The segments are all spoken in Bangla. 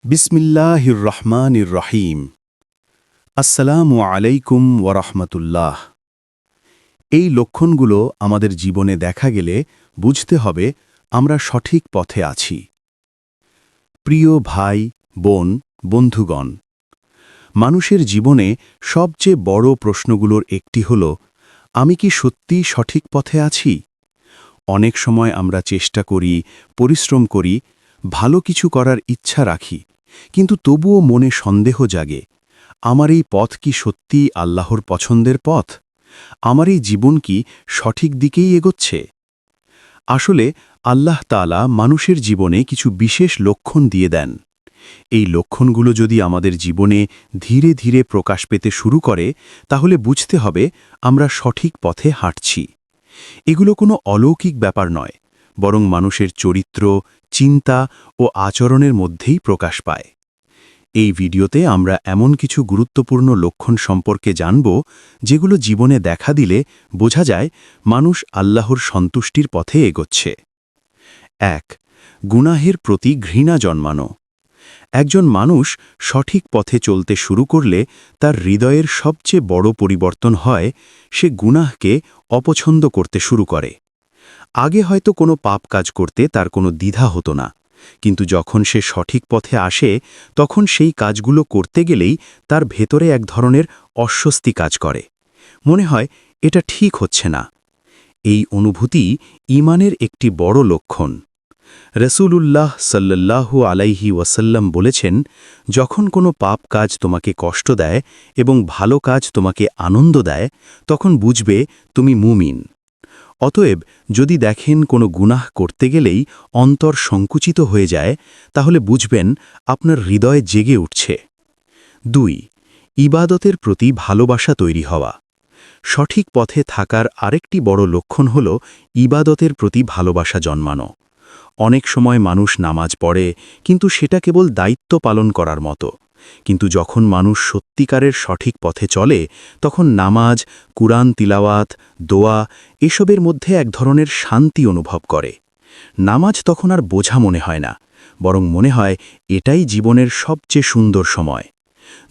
বিসমিল্লাহির রহমানির রহিম। আসসালামু আলাইকুম ওয়ারহমতুল্লাহ। এই লক্ষণগুলো আমাদের জীবনে দেখা গেলে বুঝতে হবে আমরা সঠিক পথে আছি। প্রিয় ভাই, বোন, বন্ধুগণ, মানুষের জীবনে সবচেয়ে বড় প্রশ্নগুলোর একটি হল, আমি কি সত্যি সঠিক পথে আছি? অনেক সময় আমরা চেষ্টা করি, পরিশ্রম করি, ভালো কিছু করার ইচ্ছা রাখি, কিন্তু তবুও মনে সন্দেহ জাগে, আমার এই পথ কি সত্যিই আল্লাহর পছন্দের পথ? আমার এই জীবন কি সঠিক দিকেই এগোচ্ছে? আসলে আল্লাহ তাআলা মানুষের জীবনে কিছু বিশেষ লক্ষণ দিয়ে দেন। এই লক্ষণগুলো যদি আমাদের জীবনে ধীরে ধীরে প্রকাশ পেতে শুরু করে, তাহলে বুঝতে হবে আমরা সঠিক পথে হাঁটছি। এগুলো কোনো অলৌকিক ব্যাপার নয়, বরং মানুষের চরিত্র, চিন্তা ও আচরণের মধ্যেই প্রকাশ পায়। এই ভিডিওতে আমরা এমন কিছু গুরুত্বপূর্ণ লক্ষণ সম্পর্কে জানব, যেগুলো জীবনে দেখা দিলে বোঝা যায় মানুষ আল্লাহর সন্তুষ্টির পথে এগোচ্ছে। ১. গুনাহের প্রতি ঘৃণা জন্মানো। একজন মানুষ সঠিক পথে চলতে শুরু করলে তার হৃদয়ের সবচেয়ে বড় পরিবর্তন হয়, সে গুনাহকে অপছন্দ করতে শুরু করে। আগে হয়তো কোনো পাপ কাজ করতে তার কোনো দ্বিধা হতো না, কিন্তু যখন সে সঠিক পথে আসে, তখন সেই কাজগুলো করতে গেলেই তার ভেতরে এক ধরনের অস্বস্তি কাজ করে। মনে হয় এটা ঠিক হচ্ছে না। এই অনুভূতি ঈমানের একটি বড় লক্ষণ। রসূলুল্লাহ সাল্লাল্লাহু আলাইহি ওয়াসাল্লাম বলেছেন, যখন কোনো পাপ কাজ তোমাকে কষ্ট দেয় এবং ভালো কাজ তোমাকে আনন্দ দেয়, তখন বুঝবে তুমি মুমিন। অতএব যদি দেখেন কোনো গুনাহ করতে গেলেই অন্তর সংকুচিত হয়ে যায়, তাহলে বুঝবেন আপনার হৃদয় জেগে উঠছে। ২. ইবাদতের প্রতি ভালোবাসা তৈরি হওয়া। সঠিক পথে থাকার আরেকটি বড় লক্ষণ হল ইবাদতের প্রতি ভালোবাসা জন্মানো। অনেক সময় মানুষ নামাজ পড়ে, কিন্তু সেটা কেবল দায়িত্ব পালন করার মতো। কিন্তু যখন মানুষ সত্যিকারের সঠিক পথে চলে, তখন নামাজ, কুরআন তিলাওয়াত, দোয়া এসবের মধ্যে এক ধরনের শান্তি অনুভব করে। নামাজ তখন আর বোঝা মনে হয় না, বরং মনে হয় এটাই জীবনের সবচেয়ে সুন্দর সময়।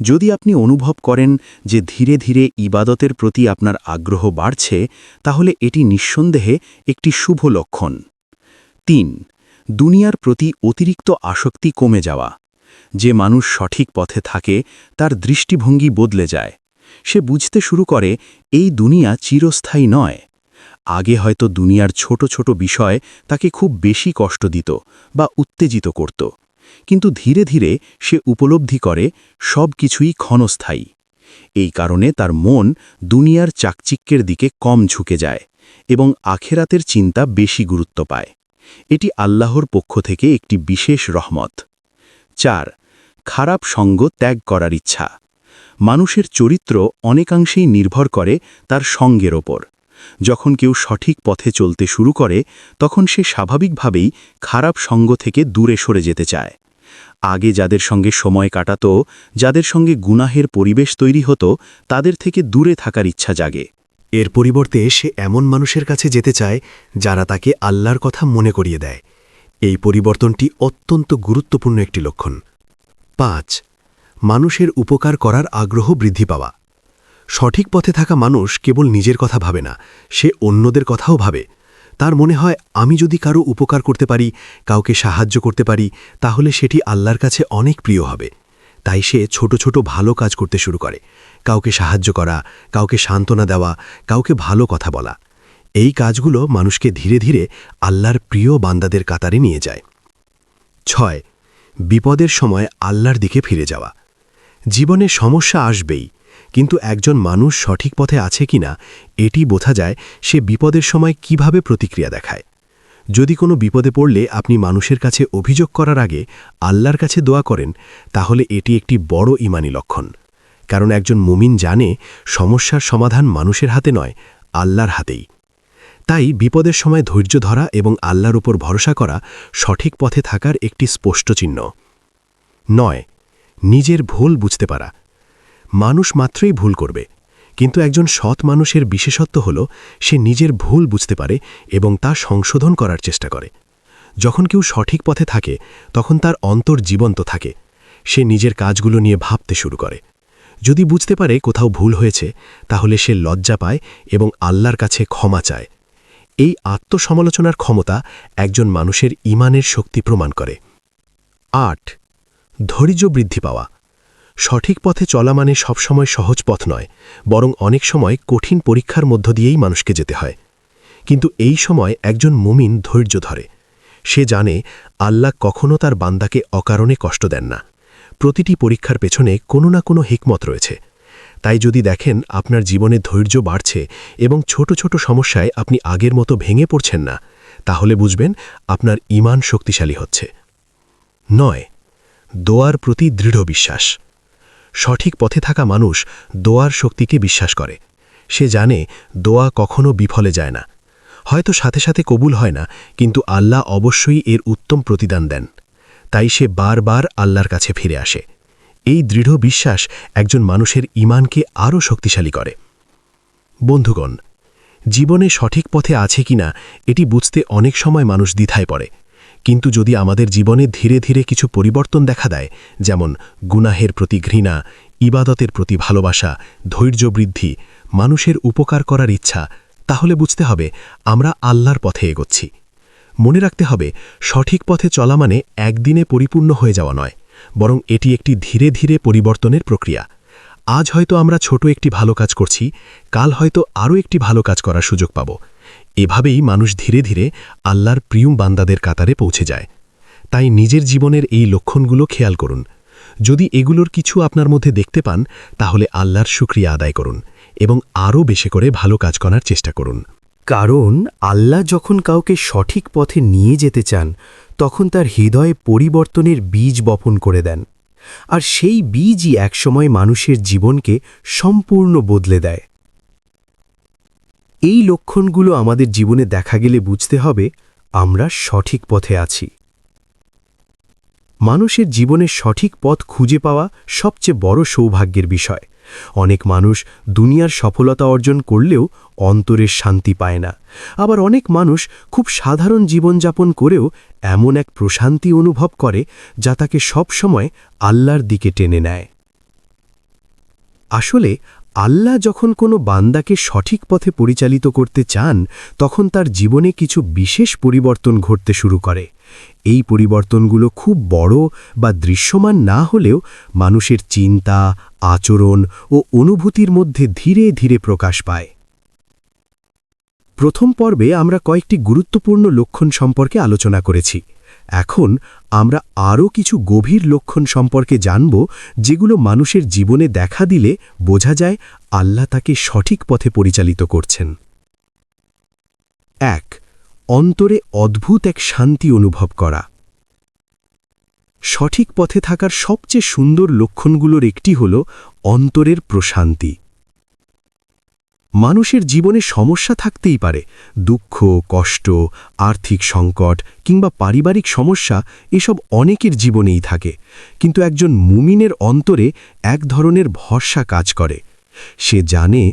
যদি আপনি অনুভব করেন যে ধীরে ধীরে ইবাদতের প্রতি আপনার আগ্রহ বাড়ছে, তাহলে এটি নিঃসন্দেহে একটি শুভ লক্ষণ। ৩. দুনিয়ার প্রতি অতিরিক্ত আসক্তি কমে যাওয়া। যে মানুষ সঠিক পথে থাকে, তার দৃষ্টিভঙ্গি বদলে যায়। সে বুঝতে শুরু করে এই দুনিয়া চিরস্থায়ী নয়। আগে হয়তো দুনিয়ার ছোট ছোট বিষয় তাকে খুব বেশি কষ্ট দিত বা উত্তেজিত করত, কিন্তু ধীরে ধীরে সে উপলব্ধি করে সব কিছুই ক্ষণস্থায়ী। এই কারণে তার মন দুনিয়ার চাকচিক্যের দিকে কম ঝুঁকে যায় এবং আখেরাতের চিন্তা বেশি গুরুত্ব পায়। এটি আল্লাহর পক্ষ থেকে একটি বিশেষ রহমত। ৪. খারাপ সঙ্গ ত্যাগ করার ইচ্ছা। মানুষের চরিত্র অনেকাংশেই নির্ভর করে তার সঙ্গের ওপর। যখন কেউ সঠিক পথে চলতে শুরু করে, তখন সে স্বাভাবিকভাবেই খারাপ সঙ্গ থেকে দূরে সরে যেতে চায়। আগে যাদের সঙ্গে সময় কাটাত, যাদের সঙ্গে গুনাহের পরিবেশ তৈরি হতো, তাদের থেকে দূরে থাকার ইচ্ছা জাগে। এর পরিবর্তে সে এমন মানুষের কাছে যেতে চায় যারা তাকে আল্লাহর কথা মনে করিয়ে দেয়। এই পরিবর্তনটি অত্যন্ত গুরুত্বপূর্ণ একটি লক্ষণ। ৫. মানুষের উপকার করার আগ্রহ বৃদ্ধি পাওয়া। সঠিক পথে থাকা মানুষ কেবল নিজের কথা ভাবে না, সে অন্যদের কথাও ভাবে। তার মনে হয়, আমি যদি কারো উপকার করতে পারি, কাউকে সাহায্য করতে পারি, তাহলে সেটি আল্লাহর কাছে অনেক প্রিয় হবে। তাই সে ছোট ছোট ভালো কাজ করতে শুরু করে। কাউকে সাহায্য করা, কাউকে সান্ত্বনা দেওয়া, কাউকে ভালো কথা বলা। এই কাজগুলো মানুষকে ধীরে ধীরে আল্লাহর প্রিয় বান্দাদের কাতারে নিয়ে যায়। ৬. বিপদের সময় আল্লাহর দিকে ফিরে যাওয়া। জীবনে সমস্যা আসবেই, কিন্তু একজন মানুষ সঠিক পথে আছে কিনা এটি বোঝা যায় সে বিপদের সময় কিভাবে প্রতিক্রিয়া দেখায়। যদি কোনো বিপদে পড়লে আপনি মানুষের কাছে অভিযোগ করার আগে আল্লাহর কাছে দোয়া করেন, তাহলে এটি একটি বড় ঈমানী লক্ষণ। কারণ একজন মুমিন জানে সমস্যার সমাধান মানুষের হাতে নয়, আল্লাহর হাতেই। তাই বিপদের সময় ধৈর্য ধরা এবং আল্লাহর উপর ভরসা করা সঠিক পথে থাকার একটি স্পষ্ট চিহ্ন। ৯. নিজের ভুল বুঝতে পারা। মানুষ মাত্রই ভুল করবে, কিন্তু একজন সৎ মানুষের বিশেষত্ব হল সে নিজের ভুল বুঝতে পারে এবং তা সংশোধন করার চেষ্টা করে। যখন কেউ সঠিক পথে থাকে, তখন তার অন্তর জীবন্ত থাকে। সে নিজের কাজগুলো নিয়ে ভাবতে শুরু করে। যদি বুঝতে পারে কোথাও ভুল হয়েছে, তাহলে সে লজ্জা পায় এবং আল্লাহর কাছে ক্ষমা চায়। এই আত্মসমালোচনার ক্ষমতা একজন মানুষের ঈমানের শক্তি প্রমাণ করে। ৮. ধৈর্য বৃদ্ধি পাওয়া। সঠিক পথে চলা মানে সবসময় সহজ পথ নয়, বরং অনেক সময় কঠিন পরীক্ষার মধ্য দিয়েই মানুষকে যেতে হয়। কিন্তু এই সময় একজন মুমিন ধৈর্য ধরে। সে জানে আল্লাহ কখনো তার বান্দাকে অকারণে কষ্ট দেন না। প্রতিটি পরীক্ষার পেছনে কোনো না কোনো হিকমত রয়েছে। তাই যদি দেখেন আপনার জীবনে ধৈর্য বাড়ছে এবং ছোট ছোট সমস্যায় আপনি আগের মতো ভেঙে পড়ছেন না, তাহলে বুঝবেন আপনার ঈমান শক্তিশালী হচ্ছে। ৯. দোয়ার প্রতি দৃঢ় বিশ্বাস। সঠিক পথে থাকা মানুষ দোয়ার শক্তিকে বিশ্বাস করে। সে জানে দোয়া কখনো বিফলে যায় না। হয়তো সাথে সাথে কবুল হয় না, কিন্তু আল্লাহ অবশ্যই এর উত্তম প্রতিদান দেন। তাই সে বারবার আল্লাহর কাছে ফিরে আসে। এই দৃঢ় বিশ্বাস একজন মানুষের ঈমানকে আরও শক্তিশালী করে। বন্ধুগণ, জীবনে সঠিক পথে আছে কিনা এটি বুঝতে অনেক সময় মানুষ দ্বিধায় পড়ে। কিন্তু যদি আমাদের জীবনে ধীরে ধীরে কিছু পরিবর্তন দেখা দেয়, যেমন গুনাহের প্রতি ঘৃণা, ইবাদতের প্রতি ভালোবাসা, ধৈর্য বৃদ্ধি, মানুষের উপকার করার ইচ্ছা, তাহলে বুঝতে হবে আমরা আল্লাহর পথে এগোচ্ছি। মনে রাখতে হবে, সঠিক পথে চলা মানে একদিনে পরিপূর্ণ হয়ে যাওয়া নয়, বরং এটি একটি ধীরে ধীরে পরিবর্তনের প্রক্রিয়া। আজ হয়তো আমরা ছোট একটি ভালো কাজ করছি, কাল হয়তো আরও একটি ভালো কাজ করার সুযোগ পাব। এভাবেই মানুষ ধীরে ধীরে আল্লাহর প্রিয় বান্দাদের কাতারে পৌঁছে যায়। তাই নিজের জীবনের এই লক্ষণগুলো খেয়াল করুন। যদি এগুলোর কিছু আপনার মধ্যে দেখতে পান, তাহলে আল্লাহর শুকরিয়া আদায় করুন এবং আরও বেশি করে ভালো কাজ করার চেষ্টা করুন। কারণ আল্লাহ যখন কাউকে সঠিক পথে নিয়ে যেতে চান, তখন তার হৃদয়ে পরিবর্তনের বীজ বপন করে দেন। আর সেই বীজই একসময় মানুষের জীবনকে সম্পূর্ণ বদলে দেয়। এই লক্ষণগুলো আমাদের জীবনে দেখা গেলে বুঝতে হবে আমরা সঠিক পথে আছি। মানুষের জীবনে সঠিক পথ খুঁজে পাওয়া সবচেয়ে বড় সৌভাগ্যের বিষয়। অনেক মানুষ দুনিয়ার সফলতা অর্জন করলেও অন্তরের শান্তি পায় না। আবার অনেক মানুষ খুব সাধারণ জীবনযাপন করেও এমন এক প্রশান্তি অনুভব করে যা তাকে সবসময় আল্লাহর দিকে টেনে নেয়। আসলে আল্লাহ যখন কোনো বান্দাকে সঠিক পথে পরিচালিত করতে চান, তখন তার জীবনে কিছু বিশেষ পরিবর্তন ঘটতে শুরু করে। এই পরিবর্তনগুলো খুব বড় বা দৃশ্যমান না হলেও মানুষের চিন্তা, আচরণ ও অনুভূতির মধ্যে ধীরে ধীরে প্রকাশ পায়। প্রথম পর্বে আমরা কয়েকটি গুরুত্বপূর্ণ লক্ষণ সম্পর্কে আলোচনা করেছি। এখন আমরা আরও কিছু গভীর লক্ষণ সম্পর্কে জানব, যেগুলো মানুষের জীবনে দেখা দিলে বোঝা যায় আল্লাহ তাকে সঠিক পথে পরিচালিত করছেন। ১. অন্তরে অদ্ভুত এক শান্তি অনুভব করা। সঠিক পথে থাকার সবচেয়ে সুন্দর লক্ষণগুলোর একটি হল অন্তরের প্রশান্তি। মানুষের জীবনে সমস্যা থাকতেই পারে, দুঃখ, কষ্ট, আর্থিক সংকট কিংবা পারিবারিক সমস্যা, এসব অনেকের জীবনেই থাকে। কিন্তু একজন মুমিনের অন্তরে এক ধরনের ভরসা কাজ করে। সে জানে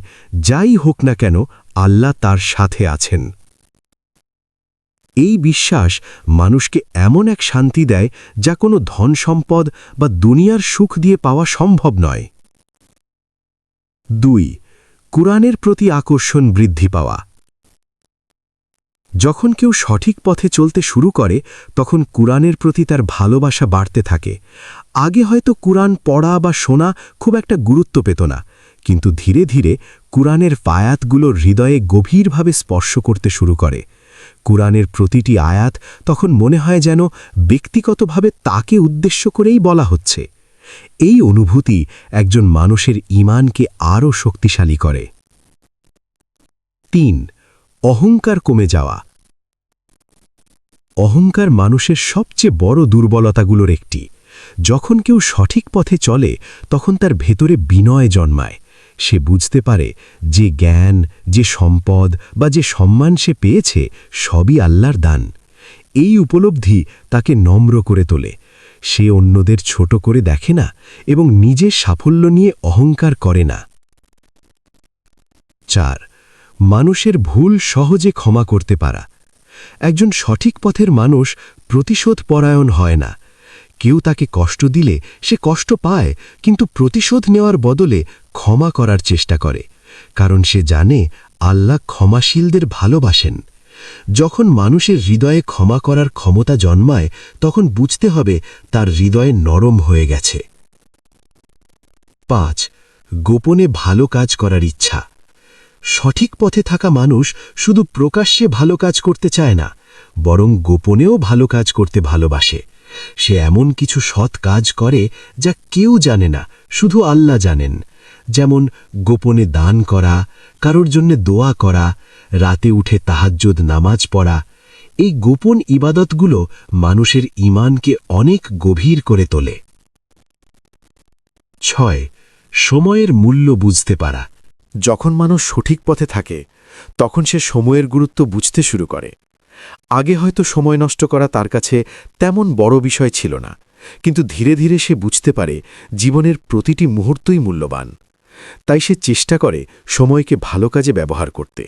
যাই হোক না কেন আল্লাহ তার সাথে আছেন। এই বিশ্বাস মানুষকে এমন এক শান্তি দেয় যা কোনো ধন সম্পদ বা দুনিয়ার সুখ দিয়ে পাওয়া সম্ভব নয়। ২. কুরআনের প্রতি আকর্ষণ বৃদ্ধি পাওয়া। যখন কেউ সঠিক পথে চলতে শুরু করে, তখন কুরআনের প্রতি তার ভালোবাসা বাড়তে থাকে। আগে হয়তো কুরআন পড়া বা শোনা খুব একটা গুরুত্ব পেত না, কিন্তু ধীরে ধীরে কুরআনের আয়াতগুলো হৃদয়ে গভীরভাবে স্পর্শ করতে শুরু করে। কুরআনের প্রতিটি আয়াত তখন মনে হয় যেন ব্যক্তিগতভাবে তাকে উদ্দেশ্য করেই বলা হচ্ছে। এই অনুভূতি একজন মানুষের ঈমানকে আরও শক্তিশালী করে। ৩. অহংকার কমে যাওয়া। অহংকার মানুষের সবচেয়ে বড় দুর্বলতাগুলোর একটি। যখন কেউ সঠিক পথে চলে, তখন তার ভেতরে বিনয় জন্মায়। সে বুঝতে পারে যে জ্ঞান, যে সম্পদ বা যে সম্মান সে পেয়েছে, সবই আল্লাহর দান। এই উপলব্ধি তাকে নম্র করে তোলে। সে অন্যদের ছোট করে দেখে না এবং নিজের সাফল্য নিয়ে অহংকার করে না। ৪. মানুষের ভুল সহজে ক্ষমা করতে পারা। একজন সঠিক পথের মানুষ প্রতিশোধ পরায়ণ হয় না, কেউ তাকে কষ্ট দিলে সে কষ্ট পায়, কিন্তু প্রতিশোধ নেওয়ার বদলে ক্ষমা করার চেষ্টা করে, কারণ সে জানে আল্লাহ ক্ষমাশীলদের ভালোবাসেন। যখন মানুষের হৃদয়ে ক্ষমা করার ক্ষমতা জন্মায়, তখন বুঝতে হবে তার হৃদয়ে নরম হয়ে গেছে। 5. গোপনে ভালো কাজ করার ইচ্ছা। সঠিক পথে থাকা মানুষ শুধু প্রকাশ্যে ভালো কাজ করতে চায় না, বরং গোপনেও ভালো কাজ করতে ভালোবাসে। সে এমন কিছু সৎ কাজ করে যা কেউ জানে না, শুধু আল্লাহ জানেন। যেমন গোপনে দান করা, কারোর জন্য দোয়া করা, রাতে উঠে তাহাজ্জুদ নামাজ পড়া। এই গোপন ইবাদতগুলো মানুষের ঈমানকে অনেক গভীর করে তোলে। 6. সময়ের মূল্য বুঝতে পারা। যখন মানুষ সঠিক পথে থাকে তখন সে সময়ের গুরুত্ব বুঝতে শুরু করে। আগে হয়তো সময় নষ্ট করা তার কাছে তেমন বড় বিষয় ছিল না, কিন্তু ধীরে ধীরে সে বুঝতে পারে জীবনের প্রতিটি মুহূর্তই মূল্যবান। তাই সে চেষ্টা করে সময়কে ভালো কাজে ব্যবহার করতে।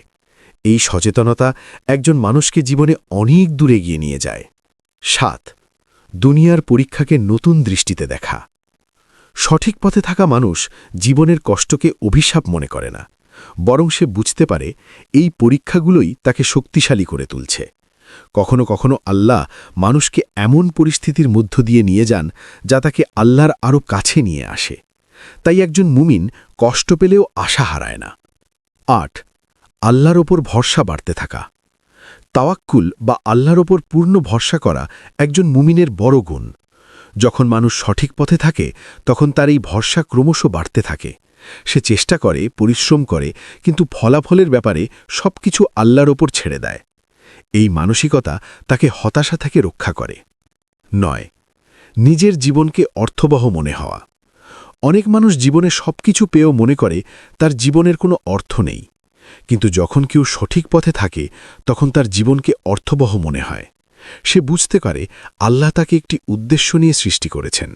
এই সচেতনতা একজন মানুষকে জীবনে অনেক দূরে এগিয়ে নিয়ে যায়। 7. দুনিয়ার পরীক্ষাকে নতুন দৃষ্টিতে দেখা। সঠিক পথে থাকা মানুষ জীবনের কষ্টকে অভিশাপ মনে করে না, বরং সে বুঝতে পারে এই পরীক্ষাগুলোই তাকে শক্তিশালী করে তুলছে। কখনো কখনো আল্লাহ মানুষকে এমন পরিস্থিতির মধ্য দিয়ে নিয়ে যান যা তাকে আল্লাহর আরও কাছে নিয়ে আসে। তাই একজন মুমিন কষ্ট পেলেও আশা হারায় না। 8. আল্লাহর ওপর ভরসা বাড়তে থাকা। তাওয়াক্কুল বা আল্লাহর ওপর পূর্ণ ভরসা করা একজন মুমিনের বড় গুণ। যখন মানুষ সঠিক পথে থাকে তখন তার এই ভরসা ক্রমশ বাড়তে থাকে। সে চেষ্টা করে, পরিশ্রম করে, কিন্তু ফলাফলের ব্যাপারে সবকিছু আল্লাহর ওপর ছেড়ে দেয়। এই মানসিকতা তাকে হতাশা থেকে রক্ষা করে। 9. নিজের জীবনকে অর্থবহ মনে হওয়া। অনেক মানুষ জীবনে সবকিছু পেয়েও মনে করে তার জীবনের কোনো অর্থ নেই, কিন্তু যখন কেউ সঠিক পথে থাকে তখন তার জীবনকে অর্থবহ মনে হয়। সে বুঝতে পারে আল্লাহ তাকে একটি উদ্দেশ্য নিয়ে সৃষ্টি করেছেন।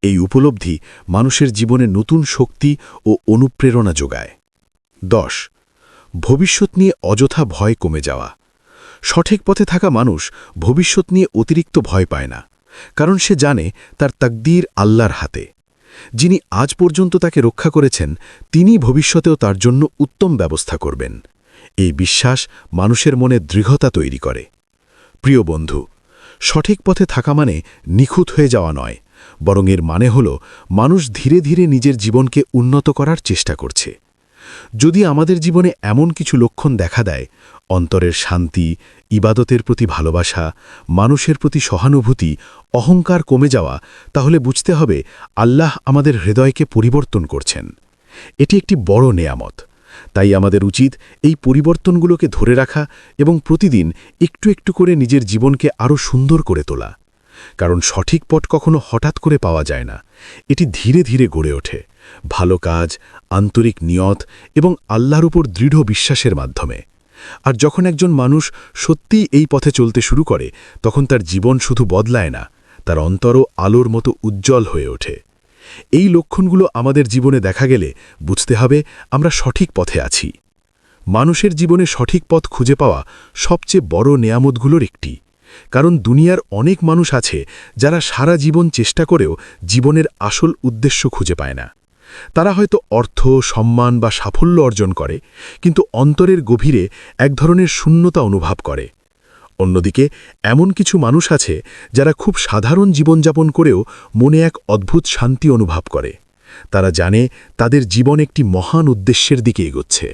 এই উপলব্ধি মানুষের জীবনে নতুন শক্তি ও অনুপ্রেরণা যোগায়। 10. ভবিষ্যৎ নিয়ে অযথা ভয় কমে যাওয়া। সঠিক পথে থাকা মানুষ ভবিষ্যৎ নিয়ে অতিরিক্ত ভয় পায় না, কারণ সে জানে তার তাকদীর আল্লাহর হাতে। যিনি আজ পর্যন্ত তাকে রক্ষা করেছেন তিনি ভবিষ্যতেও তার জন্য উত্তম ব্যবস্থা করবেন। এই বিশ্বাস মানুষের মনে দৃঢ়তা তৈরি করে। প্রিয় বন্ধু, সঠিক পথে থাকা মানে নিখুঁত হয়ে যাওয়া নয়, বরং এর মানে হল মানুষ ধীরে ধীরে নিজের জীবনকে উন্নত করার চেষ্টা করছে। যদি আমাদের জীবনে এমন কিছু লক্ষণ দেখা দেয়, অন্তরের শান্তি, ইবাদতের প্রতি ভালোবাসা, মানুষের প্রতি সহানুভূতি, অহংকার কমে যাওয়া, তাহলে বুঝতে হবে আল্লাহ আমাদের হৃদয়কে পরিবর্তন করছেন। এটি একটি বড় নেয়ামত। তাই আমাদের উচিত এই পরিবর্তনগুলোকে ধরে রাখা এবং প্রতিদিন একটু একটু করে নিজের জীবনকে আরও সুন্দর করে তোলা। কারণ সঠিক পথ কখনো হঠাৎ করে পাওয়া যায় না, এটি ধীরে ধীরে গড়ে ওঠে ভালো কাজ, আন্তরিক নিয়ত এবং আল্লাহর উপর দৃঢ় বিশ্বাসের মাধ্যমে। আর যখন একজন মানুষ সত্যিই এই পথে চলতে শুরু করে, তখন তার জীবন শুধু বদলায় না, তার অন্তরও আলোর মতো উজ্জ্বল হয়ে ওঠে। এই লক্ষণগুলো আমাদের জীবনে দেখা গেলে বুঝতে হবে আমরা সঠিক পথে আছি। মানুষের জীবনে সঠিক পথ খুঁজে পাওয়া সবচেয়ে বড় নেয়ামতগুলোর একটি, কারণ দুনিয়ার অনেক মানুষ আছে যারা সারা জীবন চেষ্টা করেও জীবনের আসল উদ্দেশ্য খুঁজে পায় না। তারা হয়তো অর্থ, সম্মান বা সাফল্য অর্জন করে, কিন্তু অন্তরের গভীরে এক ধরনের শূন্যতা অনুভব করে। অন্যদিকে এমন কিছু মানুষ আছে যারা খুব সাধারণ জীবনযাপন করেও মনে এক অদ্ভুত শান্তি অনুভব করে। তারা জানে তাদের জীবন একটি মহান উদ্দেশ্যের দিকে এগোচ্ছে।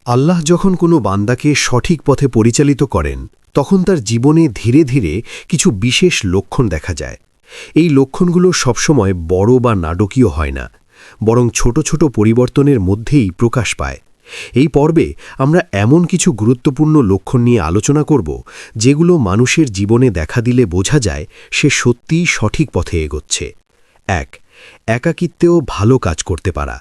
আল্লাহ যখন কোনো বান্দাকে সঠিক পথে পরিচালিত করেন, তখন তার জীবনে ধীরে ধীরে কিছু বিশেষ লক্ষণ দেখা যায়। এই লক্ষণগুলো সবসময় বড় বা নাটকীয় হয় না, বরং ছোট ছোট পরিবর্তনের মধ্যেই প্রকাশ পায়। এই পর্বে আমরা এমন কিছু গুরুত্বপূর্ণ লক্ষণ নিয়ে আলোচনা করব যেগুলো মানুষের জীবনে দেখা দিলে বোঝা যায় সে সত্যিই সঠিক পথে এগোচ্ছে। 1. একাকিত্বেও ভালো কাজ করতে পারা।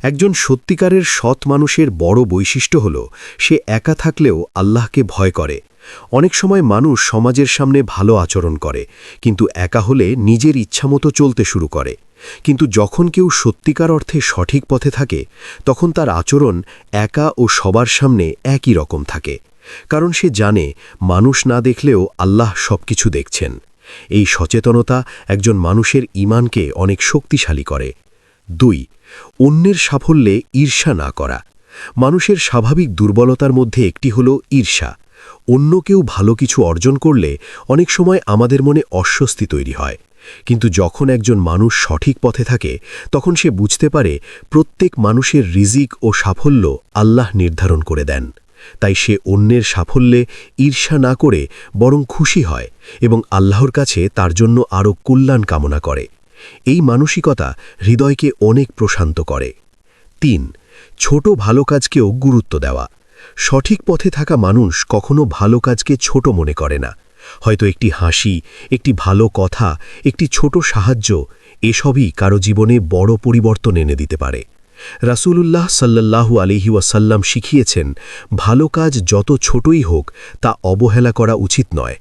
একজন সত্যিকারের সৎ মানুষের বড় বৈশিষ্ট্য হল সে একা থাকলেও আল্লাহকে ভয় করে। অনেক সময় মানুষ সমাজের সামনে ভালো আচরণ করে, কিন্তু একা হলে নিজের ইচ্ছামতো চলতে শুরু করে। কিন্তু যখন কেউ সত্যিকার অর্থে সঠিক পথে থাকে, তখন তার আচরণ একা ও সবার সামনে একই রকম থাকে, কারণ সে জানে মানুষ না দেখলেও আল্লাহ সবকিছু দেখছেন। এই সচেতনতা একজন মানুষের ঈমানকে অনেক শক্তিশালী করে। 2. অন্যের সাফল্যে ঈর্ষা না করা। মানুষের স্বাভাবিক দুর্বলতার মধ্যে একটি হল ঈর্ষা। অন্য কেউ ভালো কিছু অর্জন করলে অনেক সময় আমাদের মনে অস্বস্তি তৈরি হয়, কিন্তু যখন একজন মানুষ সঠিক পথে থাকে তখন সে বুঝতে পারে প্রত্যেক মানুষের রিজিক ও সাফল্য আল্লাহ নির্ধারণ করে দেন। তাই সে অন্যের সাফল্যে ঈর্ষা না করে বরং খুশি হয় এবং আল্লাহর কাছে তার জন্য আরও কল্যাণ কামনা করে। এই মানসিকতা হৃদয়কে অনেক প্রশান্ত করে। 3. ছোট ভালো কাজকেও গুরুত্ব দেওয়া। সঠিক পথে থাকা মানুষ কখনো ভালো কাজকে ছোট মনে করে না। হয়তো একটি হাসি, একটি ভালো কথা, একটি ছোট সাহায্য, এসবই কারো জীবনে বড় পরিবর্তন এনে দিতে পারে। রাসূলুল্লাহ সাল্লাল্লাহু আলাইহি ওয়াসাল্লাম শিখিয়েছেন, ভালো কাজ যত ছোটই হোক তা অবহেলা করা উচিত নয়।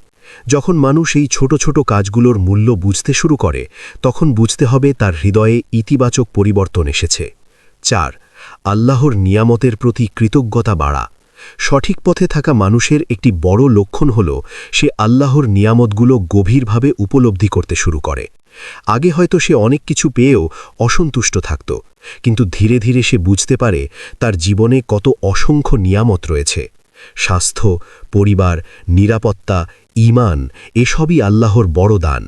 যখন মানুষ এই ছোট ছোট কাজগুলোর মূল্য বুঝতে শুরু করে তখন বুঝতে হবে তার হৃদয়ে ইতিবাচক পরিবর্তন এসেছে। 4. আল্লাহর নিয়ামতের প্রতি কৃতজ্ঞতা বাড়া। সঠিক পথে থাকা মানুষের একটি বড় লক্ষণ হল সে আল্লাহর নিয়ামতগুলো গভীরভাবে উপলব্ধি করতে শুরু করে। আগে হয়তো সে অনেক কিছু পেয়েও অসন্তুষ্ট থাকত, কিন্তু ধীরে ধীরে সে বুঝতে পারে তার জীবনে কত অসংখ্য নিয়ামত রয়েছে। স্বাস্থ্য, পরিবার, নিরাপত্তা, ঈমান, এসবই আল্লাহর বড় দান।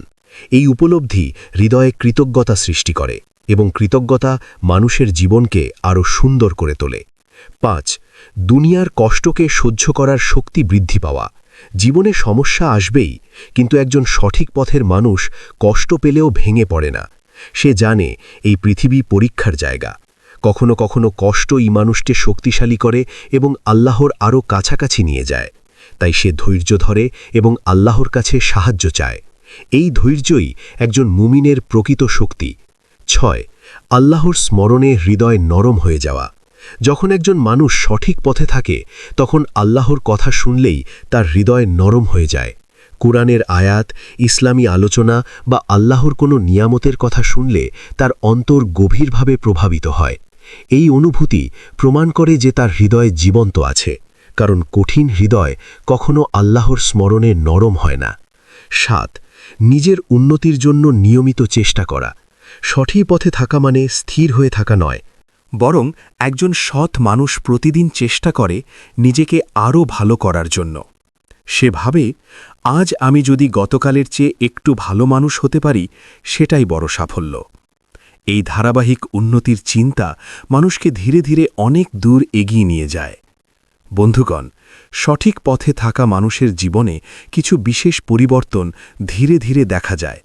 এই উপলব্ধি হৃদয়ে কৃতজ্ঞতা সৃষ্টি করে এবং কৃতজ্ঞতা মানুষের জীবনকে আরও সুন্দর করে তোলে। 5. দুনিয়ার কষ্টকে সহ্য করার শক্তি বৃদ্ধি পাওয়া। জীবনে সমস্যা আসবেই, কিন্তু একজন সঠিক পথের মানুষ কষ্ট পেলেও ভেঙে পড়ে না। সে জানে এই পৃথিবী পরীক্ষার জায়গা। কখনো কখনো কষ্টই মানুষকে শক্তিশালী করে এবং আল্লাহর আরও কাছাকাছি নিয়ে যায়। তাই সে ধৈর্য ধরে এবং আল্লাহর কাছে সাহায্য চায়। এই ধৈর্যই একজন মুমিনের প্রকৃত শক্তি। 6. আল্লাহর স্মরণে হৃদয় নরম হয়ে যাওয়া। যখন একজন মানুষ সঠিক পথে থাকে তখন আল্লাহর কথা শুনলেই তার হৃদয় নরম হয়ে যায়। কুরআনের আয়াত, ইসলামী আলোচনা বা আল্লাহর কোনো নিয়ামতের কথা শুনলে তার অন্তর গভীরভাবে প্রভাবিত হয়। এই অনুভূতি প্রমাণ করে যে তার হৃদয় জীবন্ত আছে, কারণ কঠিন হৃদয় কখনো আল্লাহর স্মরণে নরম হয় না। 7. নিজের উন্নতির জন্য নিয়মিত চেষ্টা করা। সঠিক পথে থাকা মানে স্থির হয়ে থাকা নয়, বরং একজন সৎ মানুষ প্রতিদিন চেষ্টা করে নিজেকে আরও ভালো করার জন্য। সে ভাবে, আজ আমি যদি গতকালের চেয়ে একটু ভালো মানুষ হতে পারি সেটাই বড় সাফল্য। এই ধারাবাহিক উন্নতির চিন্তা মানুষকে ধীরে ধীরে অনেক দূর এগিয়ে নিয়ে যায়। বন্ধুগণ, সঠিক পথে থাকা মানুষের জীবনে কিছু বিশেষ পরিবর্তন ধীরে ধীরে দেখা যায়।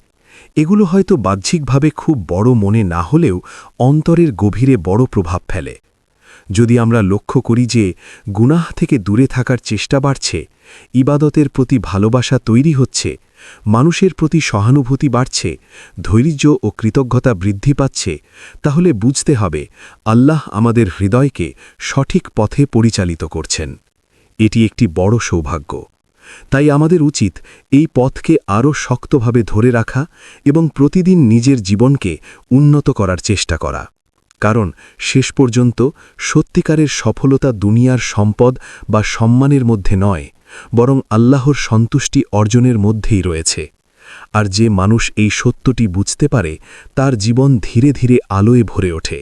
এগুলো হয়তো বাহ্যিকভাবে খুব বড় মনে না হলেও অন্তরের গভীরে বড় প্রভাব ফেলে। যদি আমরা লক্ষ্য করি যে গুনাহ থেকে দূরে থাকার চেষ্টা বাড়ছে, ইবাদতের প্রতি ভালোবাসা তৈরি হচ্ছে, মানুষের প্রতি সহানুভূতি বাড়ছে, ধৈর্য ও কৃতজ্ঞতা বৃদ্ধি পাচ্ছে, তাহলে বুঝতে হবে আল্লাহ আমাদের হৃদয়কে সঠিক পথে পরিচালিত করছেন। এটি একটি বড় সৌভাগ্য। তাই আমাদের উচিত এই পথকে আরও শক্তভাবে ধরে রাখা এবং প্রতিদিন নিজের জীবনকে উন্নত করার চেষ্টা করা। কারণ শেষ পর্যন্ত সত্যিকারের সফলতা দুনিয়ার সম্পদ বা সম্মানের মধ্যে নয়, বরং আল্লাহর সন্তুষ্টি অর্জনের মধ্যেই রয়েছে। আর যে মানুষ এই সত্যটি বুঝতে পারে তার জীবন ধীরে ধীরে আলোয় ভরে ওঠে।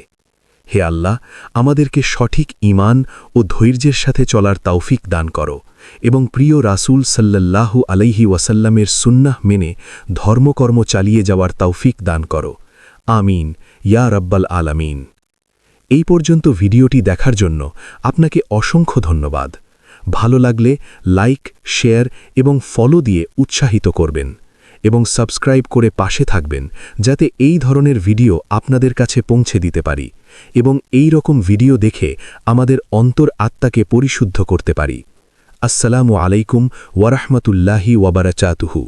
হে আল্লাহ, আমাদেরকে সঠিক ঈমান ও ধৈর্যের সাথে চলার তৌফিক দান করো এবং প্রিয় রাসূল সাল্লাল্লাহু আলাইহি ওয়াসাল্লামের সুন্নাহ মেনে ধর্মকর্ম চালিয়ে যাওয়ার তৌফিক দান করো। আমিন ইয়া রাব্বাল আলামিন। এই পর্যন্ত ভিডিওটি দেখার জন্য আপনাকে অসংখ্য ধন্যবাদ। ভালো লাগলে লাইক, শেয়ার এবং ফলো দিয়ে উৎসাহিত করবেন এবং সাবস্ক্রাইব করে পাশে থাকবেন যাতে এই ধরনের ভিডিও আপনাদের কাছে পৌঁছে দিতে পারি এবং এই রকম ভিডিও দেখে আমাদের অন্তর আত্মাকে পরিশুদ্ধ করতে পারি। আসসালামু আলাইকুম ওয়া রাহমাতুল্লাহি ওয়া বারাকাতুহু।